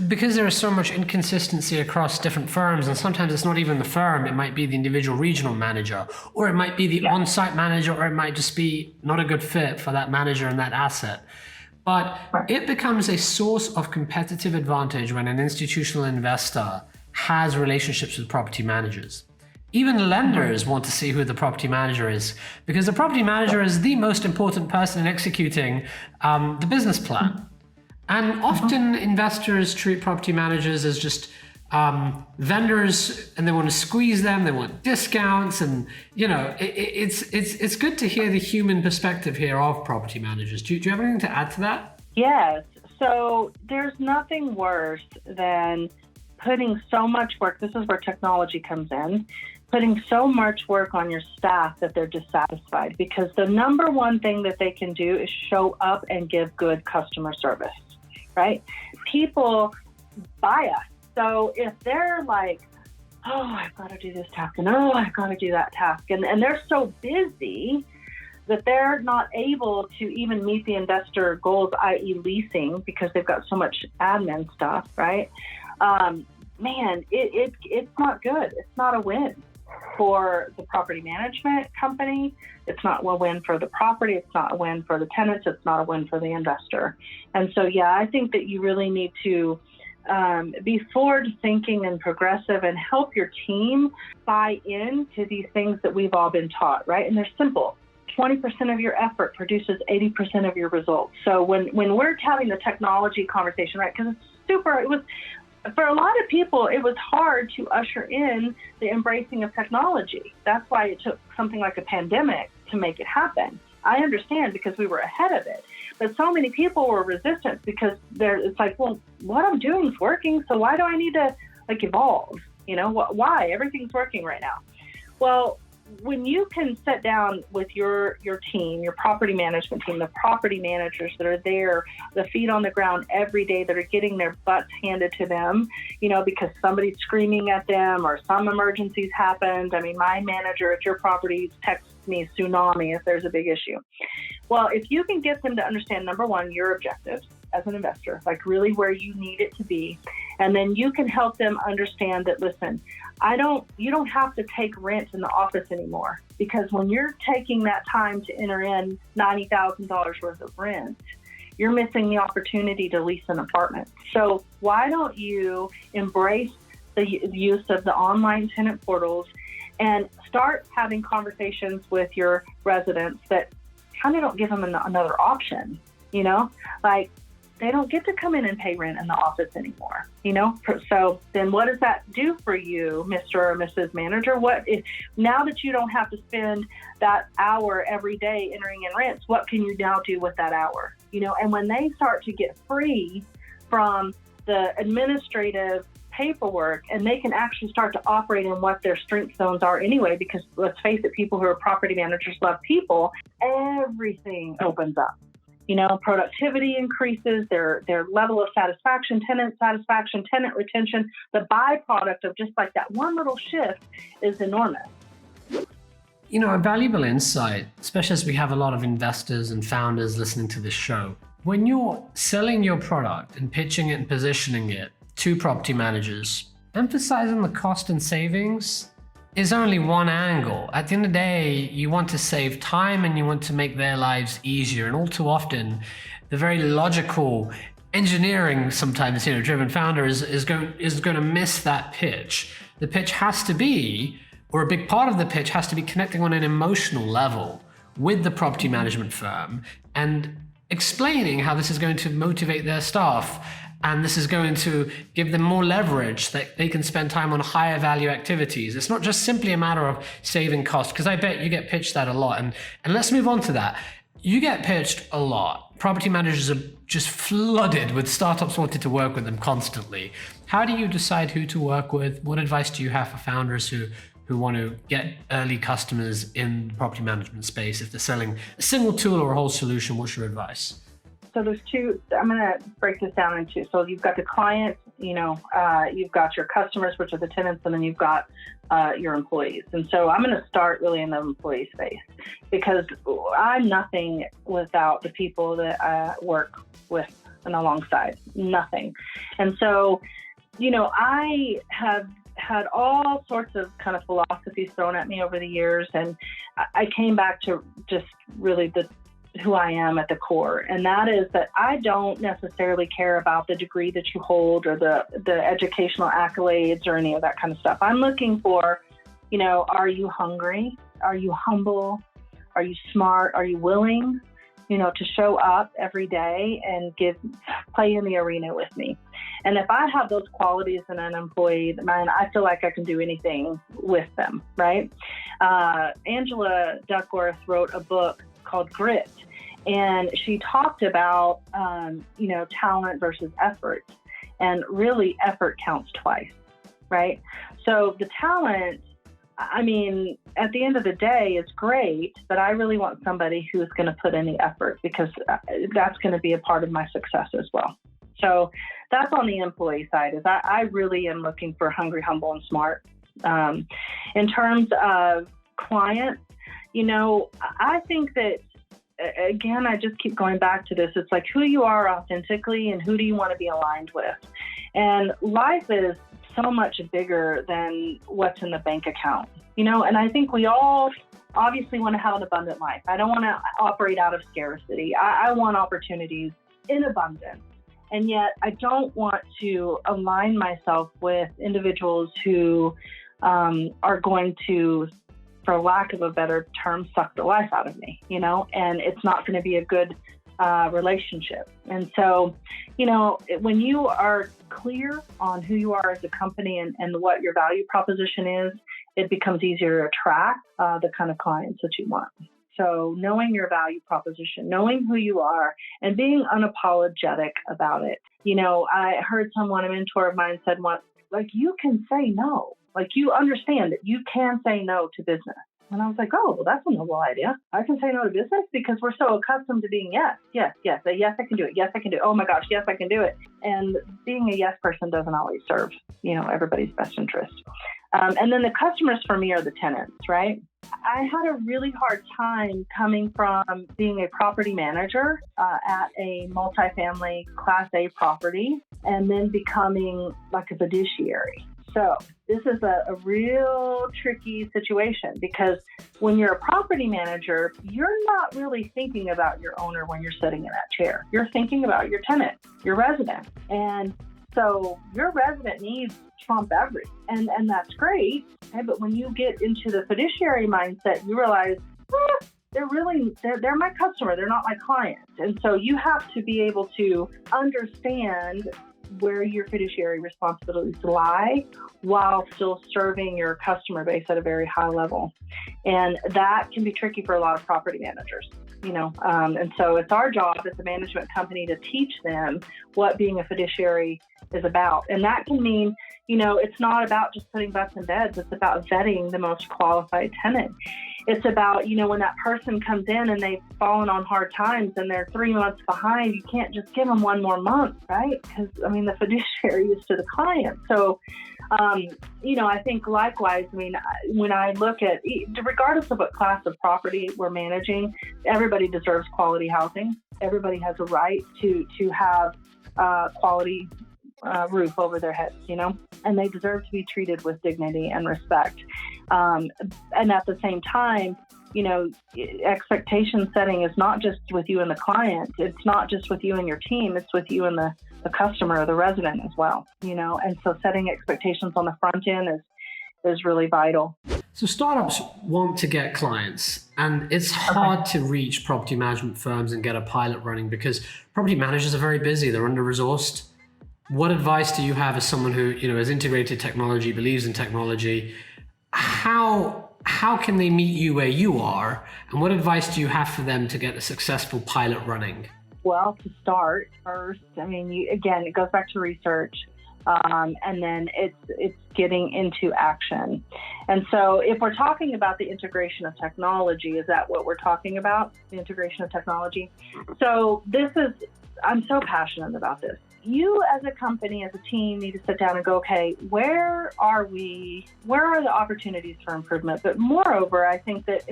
because there is so much inconsistency across different firms, and sometimes it's not even the firm, it might be the individual regional manager, or it might be the on-site manager, or it might just be not a good fit for that manager and that asset. But it becomes a source of competitive advantage when an institutional investor has relationships with property managers. Even lenders want to see who the property manager is, because the property manager is the most important person in executing the business plan. And often investors treat property managers as just vendors, and they want to squeeze them, they want discounts, and it's good to hear the human perspective here of property managers. Do you have anything to add to that? Yes. So there's nothing worse than putting so much work, this is where technology comes in, putting so much work on your staff that they're dissatisfied, because the number one thing that they can do is show up and give good customer service, right? People buy us. So if they're like, oh, I've got to do this task, and oh, I've got to do that task, and they're so busy that they're not able to even meet the investor goals, i.e. leasing, because they've got so much admin stuff, right? It's not good. It's not a win for the property management company. It's not a win for the property. It's not a win for the tenants. It's not a win for the investor. And so, I think that you really need to be forward thinking and progressive and help your team buy into these things that we've all been taught, right? And they're simple. 20% of your effort produces 80% of your results. So when we're having the technology conversation, right, because for a lot of people, it was hard to usher in the embracing of technology. That's why it took something like a pandemic to make it happen. I understand, because we were ahead of it. But so many people were resistant because it's like, well, what I'm doing is working, so why do I need to evolve? Why? Everything's working right now. Well, when you can sit down with your team, your property management team, the property managers that are there, the feet on the ground every day that are getting their butts handed to them, because somebody's screaming at them or some emergencies happened. I mean, my manager at your property texts me tsunami if there's a big issue. Well, if you can get them to understand, number one, your objectives as an investor, really where you need it to be. And then you can help them understand that, listen, you don't have to take rent in the office anymore, because when you're taking that time to enter in $90,000 worth of rent, you're missing the opportunity to lease an apartment. So why don't you embrace the use of the online tenant portals and start having conversations with your residents that kind of don't give them another option, they don't get to come in and pay rent in the office anymore, So then what does that do for you, Mr. or Mrs. Manager? Now that you don't have to spend that hour every day entering in rents, what can you now do with that hour? And when they start to get free from the administrative paperwork, and they can actually start to operate in what their strength zones are anyway, because let's face it, people who are property managers love people, everything opens up. Productivity increases, their level of satisfaction, tenant retention. The byproduct of just that one little shift is enormous. A valuable insight, especially as we have a lot of investors and founders listening to this show. When you're selling your product and pitching it and positioning it to property managers, emphasizing the cost and savings is only one angle. At the end of the day, you want to save time and you want to make their lives easier. And all too often, the very logical engineering, sometimes driven founder is going to miss that pitch. The pitch has to be, or a big part of the pitch has to be, connecting on an emotional level with the property management firm and explaining how this is going to motivate their staff. And this is going to give them more leverage that they can spend time on higher value activities. It's not just simply a matter of saving costs, because I bet you get pitched that a lot. And let's move on to that. You get pitched a lot. Property managers are just flooded with startups wanting to work with them constantly. How do you decide who to work with? What advice do you have for founders who want to get early customers in the property management space? If they're selling a single tool or a whole solution, what's your advice? So there's two, I'm going to break this down into two. So you've got the clients, you've got your customers, which are the tenants, and then you've got your employees. And so I'm going to start really in the employee space, because I'm nothing without the people that I work with and alongside, nothing. And so, I have had all sorts of kind of philosophies thrown at me over the years, and I came back to just really who I am at the core. And that is that I don't necessarily care about the degree that you hold or the educational accolades or any of that kind of stuff. I'm looking for, are you hungry? Are you humble? Are you smart? Are you willing, to show up every day and play in the arena with me? And if I have those qualities in an employee, man, I feel like I can do anything with them, right? Angela Duckworth wrote a book called Grit, and she talked about, talent versus effort. And really, effort counts twice, right? So the talent, at the end of the day, it's great, but I really want somebody who is going to put in the effort, because that's going to be a part of my success as well. So that's on the employee side. Is I really am looking for hungry, humble, and smart. In terms of clients, I think that, again, I just keep going back to this. It's like who you are authentically and who do you want to be aligned with. And life is so much bigger than what's in the bank account, and I think we all obviously want to have an abundant life. I don't want to operate out of scarcity. I want opportunities in abundance. And yet I don't want to align myself with individuals who are going to, for lack of a better term, suck the life out of me, and it's not going to be a good relationship. And so, when you are clear on who you are as a company and what your value proposition is, it becomes easier to attract the kind of clients that you want. So knowing your value proposition, knowing who you are, and being unapologetic about it. I heard a mentor of mine said once, you can say no. You understand that you can say no to business. And I was like, oh, well, that's a noble idea. I can say no to business because we're so accustomed to being yes, yes, yes. Yes, I can do it. Yes, I can do it. Oh my gosh, yes, I can do it. And being a yes person doesn't always serve, everybody's best interest. And then the customers for me are the tenants, right? I had a really hard time coming from being a property manager at a multifamily Class A property and then becoming like a fiduciary. So this is a real tricky situation, because when you're a property manager, you're not really thinking about your owner when you're sitting in that chair. You're thinking about your tenant, your resident. And so your resident needs trump everything. And that's great. Okay? But when you get into the fiduciary mindset, you realize, they're my customer. They're not my client. And so you have to be able to understand where your fiduciary responsibilities lie while still serving your customer base at a very high level. And that can be tricky for a lot of property managers, and so it's our job as a management company to teach them what being a fiduciary is about. And that can mean, it's not about just putting butts in beds. It's about vetting the most qualified tenant. It's about, when that person comes in and they've fallen on hard times and they're 3 months behind, you can't just give them one more month, right? Because, the fiduciary is to the client. So, I think likewise, when I look at, regardless of what class of property we're managing, everybody deserves quality housing. Everybody has a right to have quality roof over their heads, and they deserve to be treated with dignity and respect. And at the same time, expectation setting is not just with you and the client. It's not just with you and your team. It's with you and the customer or the resident as well, and so setting expectations on the front end is really vital. So startups want to get clients, and it's hard to reach property management firms and get a pilot running because property managers are very busy. They're under-resourced. What advice do you have as someone who, has integrated technology, believes in technology? How can they meet you where you are? And what advice do you have for them to get a successful pilot running? Well, to start first, it goes back to research. And then it's getting into action. And so if we're talking about the integration of technology, is that what we're talking about? The integration of technology? So I'm so passionate about this. You as a company, as a team, need to sit down and go, okay, where are we? Where are the opportunities for improvement? But moreover, I think that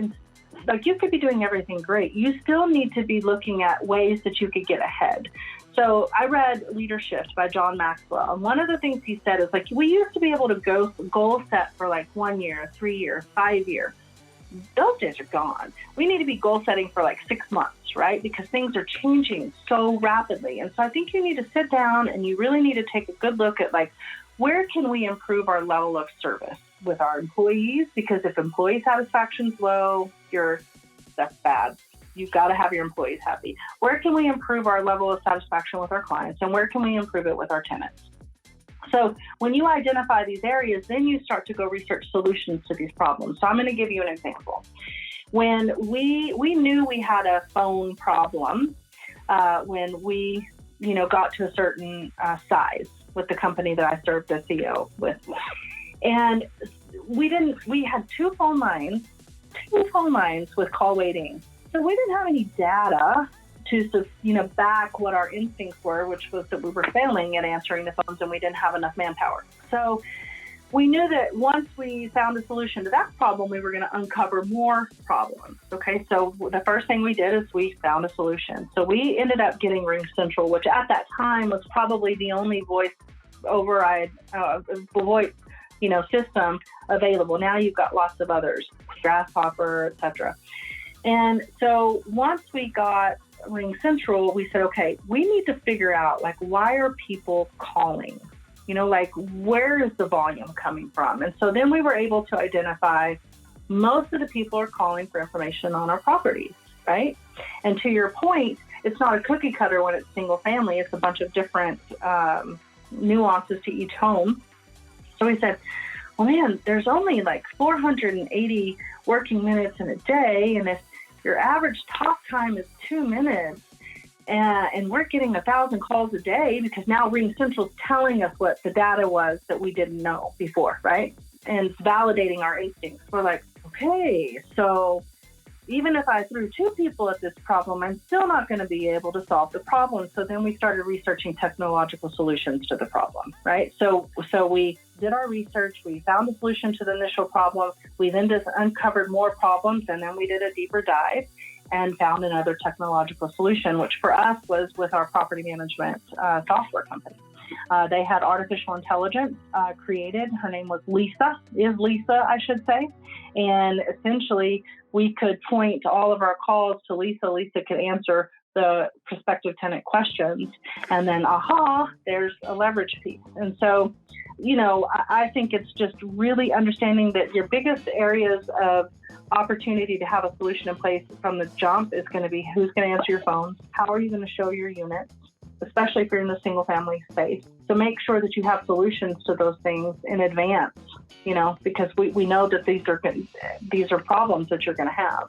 you could be doing everything great. You still need to be looking at ways that you could get ahead. So I read Leadership by John Maxwell. And one of the things he said is like, we used to be able to go goal set for like 1 year, 3 year, 5 year. Those days are gone. We need to be goal setting for like 6 months, right? Because things are changing so rapidly. And so I think you need to sit down and you really need to take a good look at like, where can we improve our level of service with our employees? Because if employee satisfaction is low, that's bad. You've got to have your employees happy. Where can we improve our level of satisfaction with our clients? And where can we improve it with our tenants? So when you identify these areas, then you start to go research solutions to these problems. So I'm going to give you an example. When we knew we had a phone problem when we got to a certain size with the company that I served as CEO with. And we had two phone lines with call waiting. So we didn't have any data to back what our instincts were, which was that we were failing at answering the phones and we didn't have enough manpower. So we knew that once we found a solution to that problem, we were going to uncover more problems. Okay, so the first thing we did is we found a solution. So we ended up getting RingCentral, which at that time was probably the only voice override system available. Now you've got lots of others, Grasshopper, etc. And so once we got RingCentral, we said, okay, we need to figure out like, why are people calling? Where is the volume coming from? And so then we were able to identify most of the people are calling for information on our properties, right? And to your point, it's not a cookie cutter when it's single family. It's a bunch of different nuances to each home. So we said, well, man, there's only like 480 working minutes in a day. And if your average talk time is 2 minutes, and we're getting 1,000 calls a day because now RingCentral's telling us what the data was that we didn't know before, right? And it's validating our instincts. We're like, okay, so even if I threw 2 people at this problem, I'm still not going to be able to solve the problem. So then we started researching technological solutions to the problem, right? So we did our research, we found a solution to the initial problem, we then just uncovered more problems, and then we did a deeper dive and found another technological solution, which for us was with our property management software company. They had artificial intelligence created. Her name was Lisa, I should say. And essentially, we could point all of our calls to Lisa. Lisa could answer the prospective tenant questions. And then, there's a leverage piece. And so, I think it's just really understanding that your biggest areas of opportunity to have a solution in place from the jump is going to be who's going to answer your phones, how are you going to show your units, especially if you're in the single family space. So make sure that you have solutions to those things in advance, because we know that these are problems that you're going to have.